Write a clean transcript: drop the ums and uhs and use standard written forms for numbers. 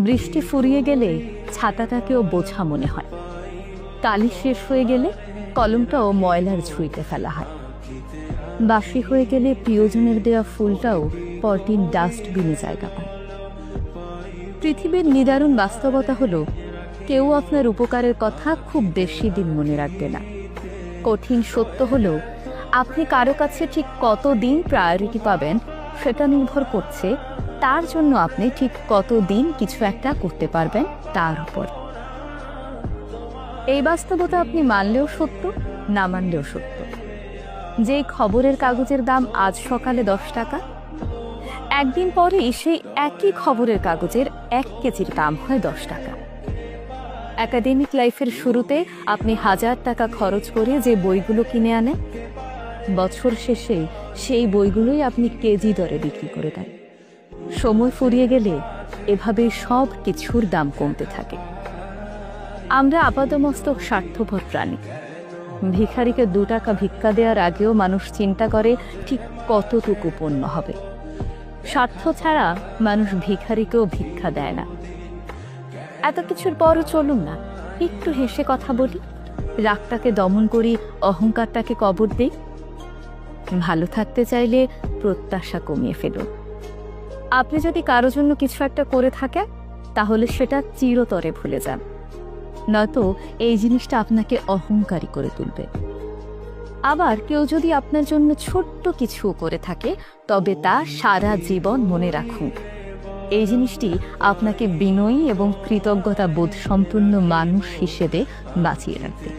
বৃষ্টি ফুরিয়ে গেলে ছাতাটাকেও বোঝা মনে হয়। কালি শেষ হয়ে গেলে কলমটাও ময়লার ঝুড়িতে ফেলা হয়। বাসি হয়ে গেলে প্রিয়জনের দেওয়া ফুলটাও পরদিন ডাস্টবিনে জায়গা পায়। পৃথিবীর নিদারুণ বাস্তবতা হলো, কেউ আপনার উপকারের কথা খুব বেশি দিন মনে রাখবে না। কঠিন সত্য হলো, আপনি কারো কাছে ঠিক কতদিন প্রায়োরিটি পাবেন সেটা নির্ভর করছে তার জন্য আপনি ঠিক কতদিন কিছু একটা করতে পারবেন তার উপর। এই বাস্তবতা আপনি মানলেও সত্য, না মানলেও সত্য। যে খবরের কাগজের দাম আজ সকালে 10 টাকা, একদিন পরেই সেই একই খবরের কাগজের 1 কেজির দাম হয় 10 টাকা। একাডেমিক লাইফের শুরুতে আপনি 1000 টাকা খরচ করে যে বইগুলো কিনে আনেন, বছর শেষে সেই বইগুলোই আপনি কেজি দরে বিক্রি করে দেন। সময় ফুরিয়ে গেলে এভাবে সব কিছুর দাম কমতে থাকে। আমরা আপাদমস্তক স্বার্থপর প্রাণী। ভিখারিকে 2 টাকা ভিক্ষা দেওয়ার আগেও মানুষ চিন্তা করে ঠিক কতটুকু পণ্য হবে। স্বার্থ ছাড়া মানুষ ভিখারিকেও ভিক্ষা দেয় না। এত কিছুর পরও চলুন না, একটু হেসে কথা বলি, রাগটাকে দমন করি, অহংকারটাকে কবর দেই। ভালো থাকতে চাইলে প্রত্যাশা কমিয়ে ফেলুন। আপনি যদি কারো জন্য কিছু একটা করে থাকেন, তাহলে সেটা চিরতরে ভুলে যান, নয়তো এই জিনিসটা আপনাকে অহংকারী করে তুলবে। আবার কেউ যদি আপনার জন্য ছোট্ট কিছু করে থাকে, তবে তা সারা জীবন মনে রাখুন। এই জিনিসটি আপনাকে বিনয়ী এবং কৃতজ্ঞতা বোধ সম্পন্ন মানুষ হিসেবে বাঁচিয়ে রাখবে।